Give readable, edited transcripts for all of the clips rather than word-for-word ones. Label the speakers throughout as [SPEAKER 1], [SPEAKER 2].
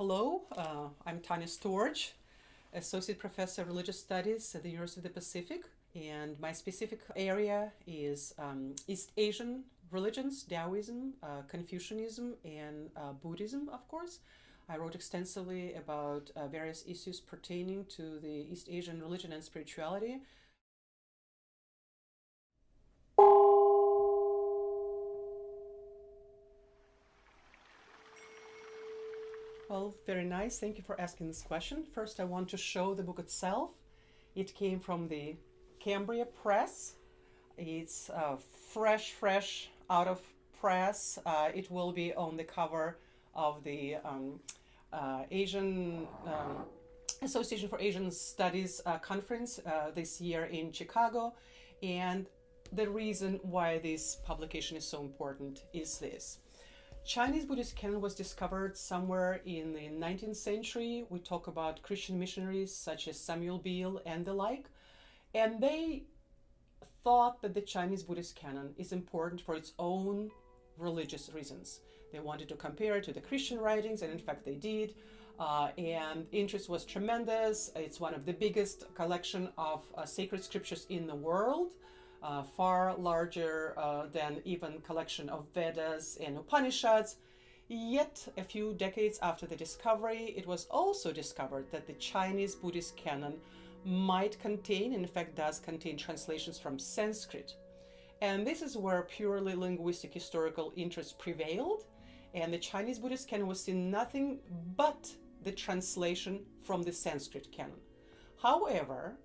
[SPEAKER 1] Hello, I'm Tanya Storch, Associate Professor of Religious Studies at the University of the Pacific, and my specific area is East Asian religions, Taoism, Confucianism, and Buddhism, of course. I wrote extensively about various issues pertaining to the East Asian religion and spirituality. Well, very nice. Thank you for asking this question. First, I want to show the book itself. It came from the Cambria Press. It's fresh out of press. It will be on the cover of the Asian Association for Asian Studies conference this year in Chicago. And the reason why this publication is so important is this. Chinese Buddhist canon was discovered somewhere in the 19th century. We talk about Christian missionaries such as Samuel Beale and the like. And they thought that the Chinese Buddhist canon is important for its own religious reasons. They wanted to compare it to the Christian writings, and in fact they did. And interest was tremendous. It's one of the biggest collection of sacred scriptures in the world. Far larger than even collection of Vedas and Upanishads. Yet, a few decades after the discovery, it was also discovered that the Chinese Buddhist canon might contain, in fact does contain, translations from Sanskrit. And this is where purely linguistic historical interest prevailed, and the Chinese Buddhist canon was seen nothing but the translation from the Sanskrit canon. However,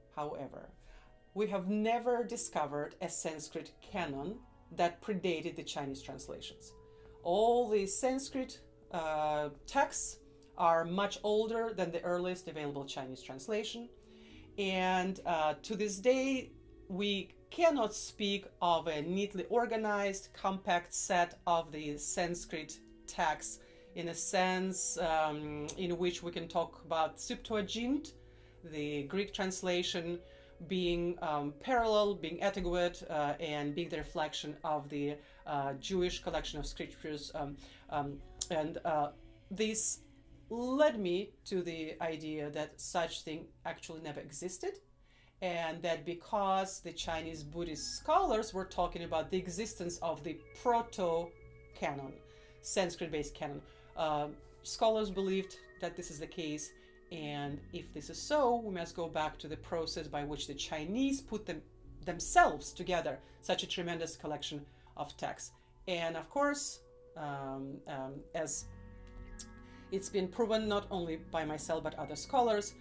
[SPEAKER 1] we have never discovered a Sanskrit canon that predated the Chinese translations. All the Sanskrit texts are much older than the earliest available Chinese translation. And to this day, we cannot speak of a neatly organized, compact set of the Sanskrit texts in a sense in which we can talk about Septuagint, the Greek translation, being parallel, being adequate, and being the reflection of the Jewish collection of scriptures. This led me to the idea that such thing actually never existed, and that because the Chinese Buddhist scholars were talking about the existence of the proto-canon, Sanskrit-based canon, scholars believed that this is the case. And if this is so, we must go back to the process by which the Chinese put themselves together such a tremendous collection of texts. And of course, as it's been proven not only by myself but other scholars,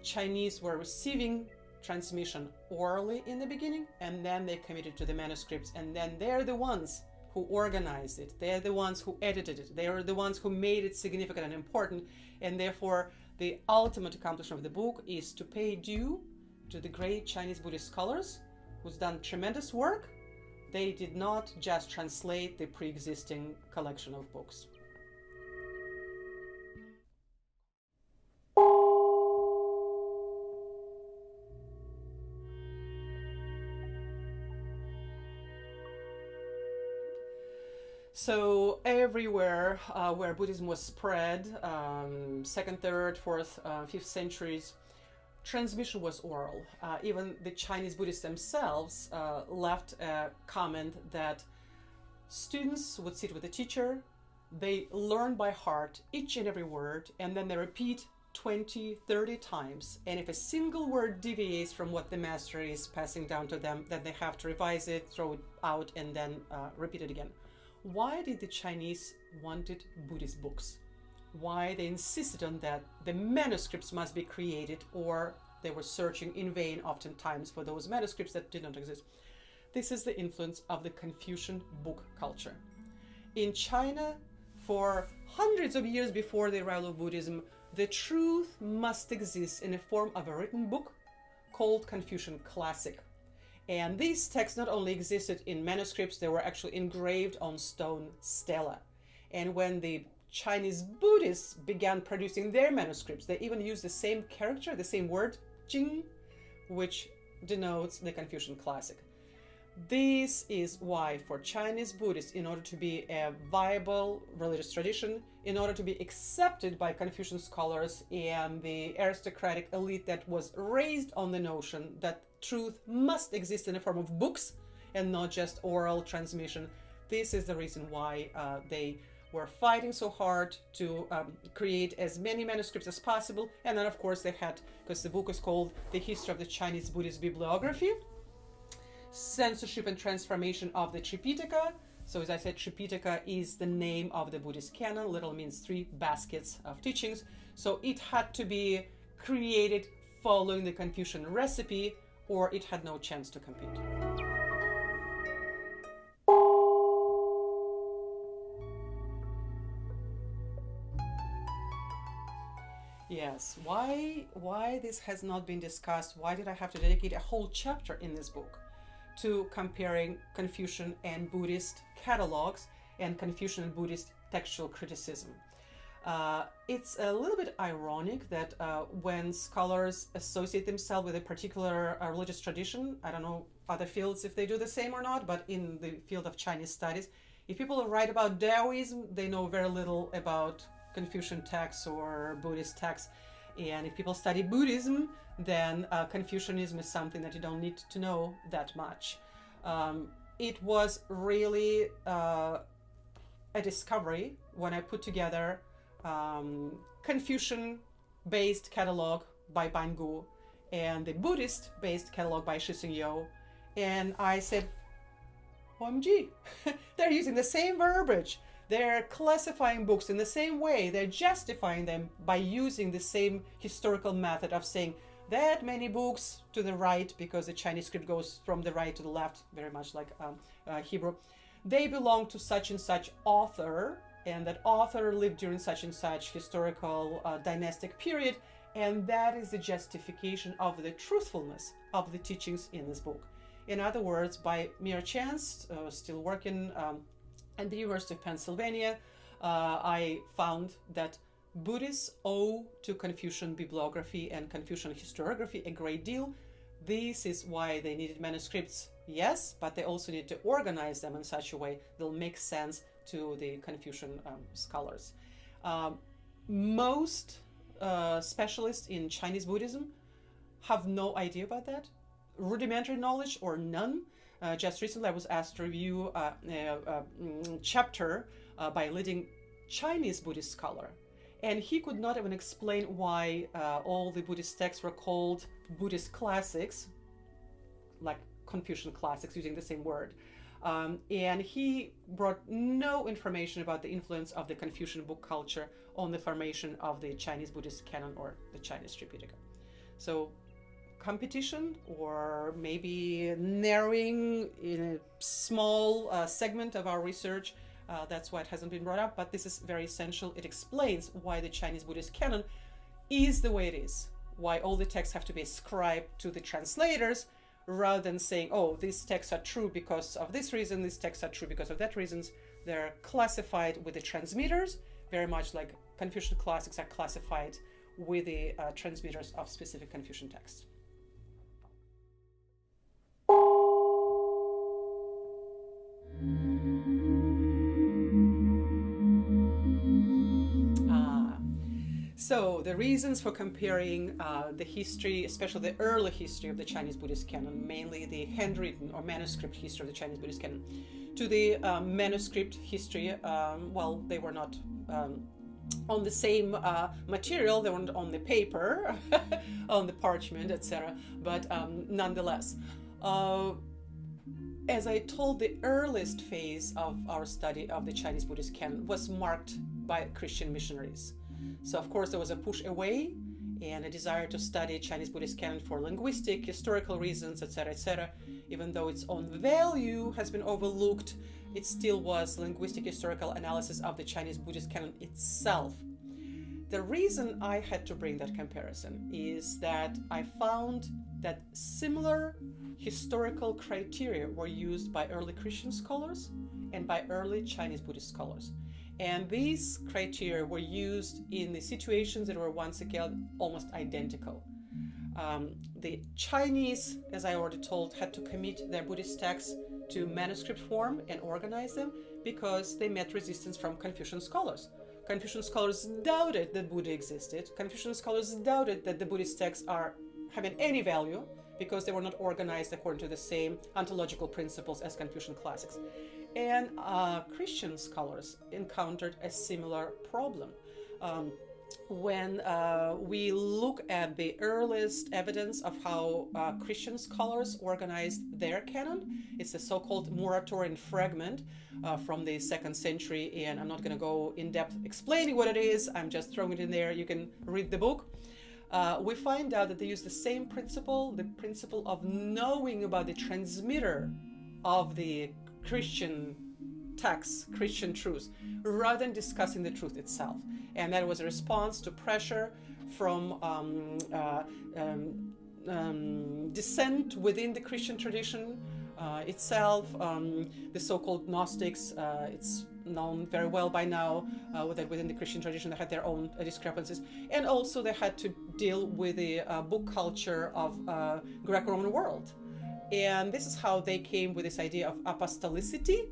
[SPEAKER 1] Chinese were receiving transmission orally in the beginning, and then they committed to the manuscripts, and then they're the ones who organized it, they're the ones who edited it, they're the ones who made it significant and important, and therefore the ultimate accomplishment of the book is to pay due to the great Chinese Buddhist scholars who's done tremendous work. They did not just translate the pre-existing collection of books. So everywhere where Buddhism was spread, 2nd, 3rd, 4th, 5th centuries, transmission was oral. Even the Chinese Buddhists themselves left a comment that students would sit with the teacher, they learn by heart each and every word, and then they repeat 20, 30 times. And if a single word deviates from what the master is passing down to them, then they have to revise it, throw it out, and then repeat it again. Why did the Chinese wanted Buddhist books? Why they insisted on that the manuscripts must be created, or they were searching in vain oftentimes for those manuscripts that did not exist? This is the influence of the Confucian book culture. In China, for hundreds of years before the arrival of Buddhism, the truth must exist in the form of a written book called Confucian Classic. And these texts not only existed in manuscripts, they were actually engraved on stone stela. And when the Chinese Buddhists began producing their manuscripts, they even used the same character, the same word, Jing, which denotes the Confucian Classic. This is why for Chinese Buddhists, in order to be a viable religious tradition, in order to be accepted by Confucian scholars and the aristocratic elite that was raised on the notion that truth must exist in the form of books and not just oral transmission, this is the reason why they were fighting so hard to create as many manuscripts as possible. And then, of course, they had, because the book is called The History of the Chinese Buddhist Bibliography, Censorship and Transformation of the Tripitaka. So as I said, Tripitaka is the name of the Buddhist canon. Literally means 3 baskets of teachings. So it had to be created following the Confucian recipe, or it had no chance to compete. Yes, why this has not been discussed? Why did I have to dedicate a whole chapter in this book to comparing Confucian and Buddhist catalogs and Confucian and Buddhist textual criticism? It's a little bit ironic that when scholars associate themselves with a particular religious tradition, I don't know other fields if they do the same or not, but in the field of Chinese studies, if people write about Taoism, they know very little about Confucian texts or Buddhist texts. And if people study Buddhism, then Confucianism is something that you don't need to know that much. It was really a discovery when I put together Confucian-based catalog by Ban Gu and the Buddhist-based catalog by Shixing Yo. And I said, OMG, they're using the same verbiage. They're classifying books in the same way. They're justifying them by using the same historical method of saying that many books to the right, because the Chinese script goes from the right to the left, very much like Hebrew, they belong to such and such author, and that author lived during such and such historical dynastic period, and that is the justification of the truthfulness of the teachings in this book. In other words, by mere chance, still working at the University of Pennsylvania, I found that Buddhists owe to Confucian bibliography and Confucian historiography a great deal. This is why they needed manuscripts, yes, but they also need to organize them in such a way they'll make sense to the Confucian scholars. Most specialists in Chinese Buddhism have no idea about that, rudimentary knowledge or none. Just recently I was asked to review a chapter by a leading Chinese Buddhist scholar, and he could not even explain why all the Buddhist texts were called Buddhist classics, like Confucian classics, using the same word. And he brought no information about the influence of the Confucian book culture on the formation of the Chinese Buddhist canon or the Chinese Tripitaka. So competition, or maybe narrowing in a small segment of our research, that's why it hasn't been brought up, but this is very essential. It explains why the Chinese Buddhist canon is the way it is, why all the texts have to be ascribed to the translators, rather than saying, oh, these texts are true because of this reason, these texts are true because of that reasons. They're classified with the transmitters, very much like Confucian classics are classified with the transmitters of specific Confucian texts. So the reasons for comparing the history, especially the early history of the Chinese Buddhist canon, mainly the handwritten or manuscript history of the Chinese Buddhist canon, to the manuscript history, well, they were not on the same material, they weren't on the paper, on the parchment, etc. But nonetheless, as I told, the earliest phase of our study of the Chinese Buddhist canon was marked by Christian missionaries. So of course there was a push away and a desire to study Chinese Buddhist canon for linguistic, historical reasons, etc., etc. Even though its own value has been overlooked, it still was linguistic historical analysis of the Chinese Buddhist canon itself. The reason I had to bring that comparison is that I found that similar historical criteria were used by early Christian scholars and by early Chinese Buddhist scholars. And these criteria were used in the situations that were once again almost identical. The Chinese, as I already told, had to commit their Buddhist texts to manuscript form and organize them because they met resistance from Confucian scholars. Confucian scholars doubted that Buddha existed. Confucian scholars doubted that the Buddhist texts are having any value because they were not organized according to the same ontological principles as Confucian classics. And Christian scholars encountered a similar problem. When we look at the earliest evidence of how Christian scholars organized their canon, it's the so-called Moratorian fragment from the 2nd century, and I'm not going to go in depth explaining what it is, I'm just throwing it in there, you can read the book. We find out that they use the same principle, the principle of knowing about the transmitter of the Christian texts, Christian truths, rather than discussing the truth itself. And that was a response to pressure from dissent within the Christian tradition itself. The so-called Gnostics, it's known very well by now that within the Christian tradition they had their own discrepancies. And also they had to deal with the book culture of Greco-Roman world. And this is how they came with this idea of apostolicity.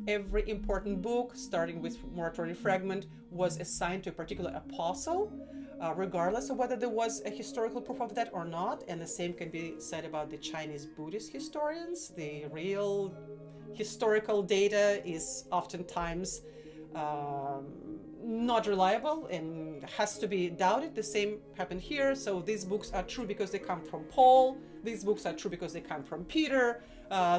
[SPEAKER 1] Every important book, starting with Moratorian fragment, was assigned to a particular apostle, regardless of whether there was a historical proof of that or not. And the same can be said about the Chinese Buddhist historians. The real historical data is oftentimes not reliable and has to be doubted. The same happened here. So these books are true because they come from Paul. These books are true because they come from Peter.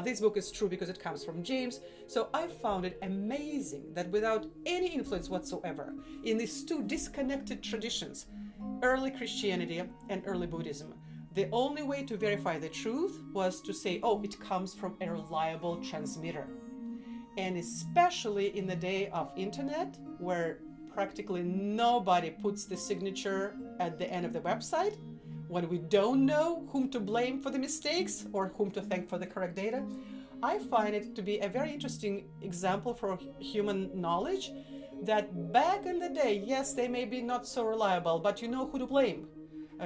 [SPEAKER 1] This book is true because it comes from James. So I found it amazing that without any influence whatsoever in these two disconnected traditions, early Christianity and early Buddhism, the only way to verify the truth was to say, oh, it comes from a reliable transmitter. And especially in the day of internet, where practically nobody puts the signature at the end of the website, when we don't know whom to blame for the mistakes or whom to thank for the correct data, I find it to be a very interesting example for human knowledge that back in the day, yes, they may be not so reliable, but you know who to blame.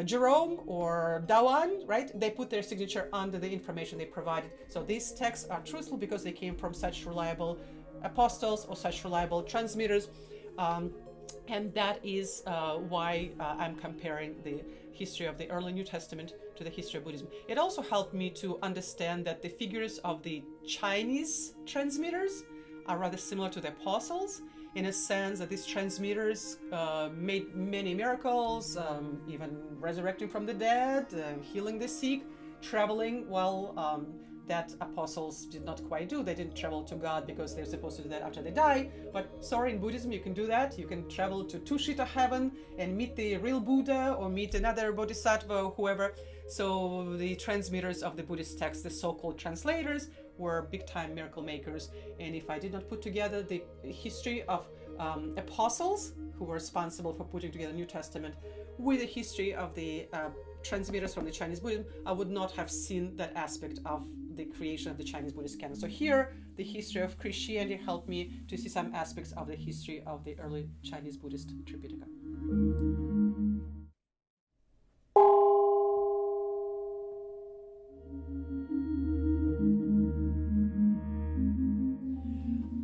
[SPEAKER 1] Jerome or Dawan, right? They put their signature under the information they provided. So these texts are truthful because they came from such reliable apostles or such reliable transmitters. And that is why I'm comparing the history of the early New Testament to the history of Buddhism. It also helped me to understand that the figures of the Chinese transmitters are rather similar to the apostles, in a sense that these transmitters made many miracles, even resurrecting from the dead, healing the sick, traveling while that apostles did not quite do. They didn't travel to God because they're supposed to do that after they die. But sorry, in Buddhism you can do that. You can travel to Tushita heaven and meet the real Buddha or meet another Bodhisattva or whoever. So the transmitters of the Buddhist texts, the so-called translators, were big-time miracle makers. And if I did not put together the history of apostles who were responsible for putting together the New Testament with the history of the transmitters from the Chinese Buddhism, I would not have seen that aspect of the creation of the Chinese Buddhist canon. So here, the history of Christianity helped me to see some aspects of the history of the early Chinese Buddhist Tripitaka.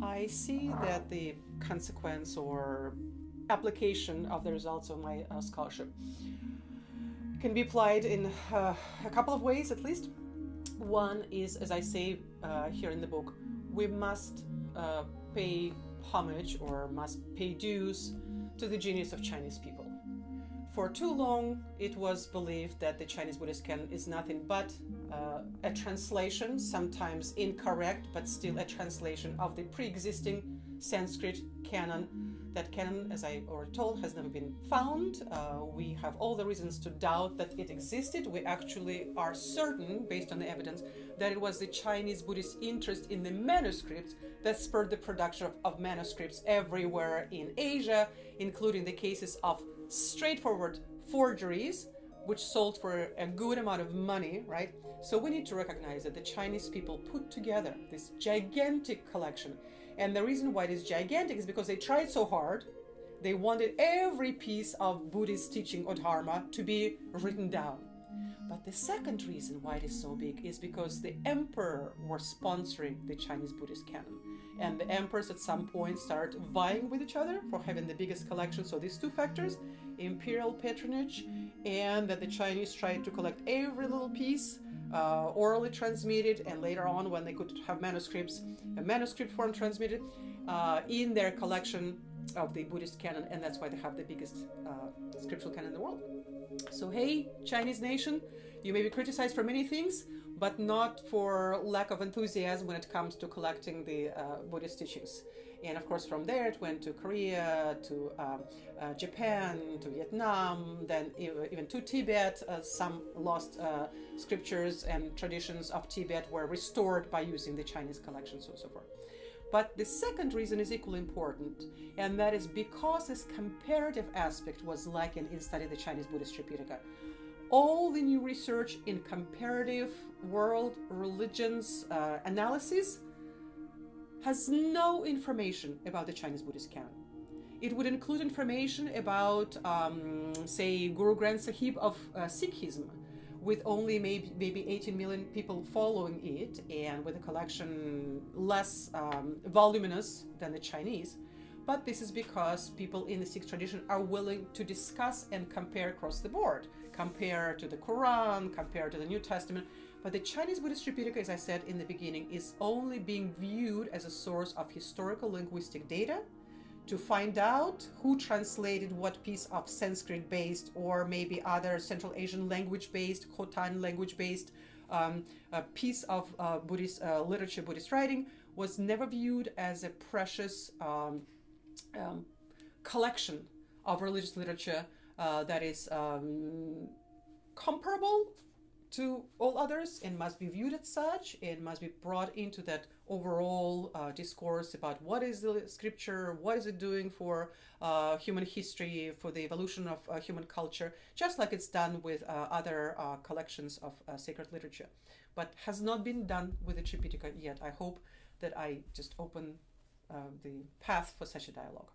[SPEAKER 1] I see that the consequence or application of the results of my scholarship can be applied in a couple of ways at least. One is, as I say here in the book, we must pay homage or must pay dues to the genius of Chinese people. For too long, it was believed that the Chinese Buddhist canon is nothing but a translation, sometimes incorrect, but still a translation of the pre-existing Sanskrit canon. That canon, as I already told, has never been found. We have all the reasons to doubt that it existed. We actually are certain, based on the evidence, that it was the Chinese Buddhist interest in the manuscripts that spurred the production of manuscripts everywhere in Asia, including the cases of straightforward forgeries, which sold for a good amount of money, right? So we need to recognize that the Chinese people put together this gigantic collection. And the reason why it is gigantic is because they tried so hard. They wanted every piece of Buddhist teaching or dharma to be written down. But the second reason why it is so big is because the emperor was sponsoring the Chinese Buddhist canon. And the emperors at some point start vying with each other for having the biggest collection. So these two factors, imperial patronage, and that the Chinese tried to collect every little piece, orally transmitted, and later on when they could have manuscripts, a manuscript form transmitted in their collection of the Buddhist canon, and that's why they have the biggest scriptural canon in the world. So hey, Chinese nation, you may be criticized for many things, but not for lack of enthusiasm when it comes to collecting the Buddhist teachings. And of course from there it went to Korea, to Japan, to Vietnam, then even to Tibet. Some lost scriptures and traditions of Tibet were restored by using the Chinese collections and so forth. But the second reason is equally important, and that is because this comparative aspect was lacking in studying the Chinese Buddhist Tripitaka. All the new research in comparative world religions analysis has no information about the Chinese Buddhist canon. It would include information about, say, Guru Granth Sahib of Sikhism, with only maybe 18 million people following it, and with a collection less voluminous than the Chinese. But this is because people in the Sikh tradition are willing to discuss and compare across the board, compare to the Quran, compare to the New Testament. But the Chinese Buddhist Tripitaka, as I said in the beginning, is only being viewed as a source of historical linguistic data to find out who translated what piece of Sanskrit-based or maybe other Central Asian language-based, Khotan language-based a piece of Buddhist literature, Buddhist writing, was never viewed as a precious collection of religious literature that is comparable to all others and must be viewed as such and must be brought into that overall discourse about what is the scripture, what is it doing for human history, for the evolution of human culture, just like it's done with other collections of sacred literature, but has not been done with the Tripitaka yet. I hope that I just open the path for such a dialogue.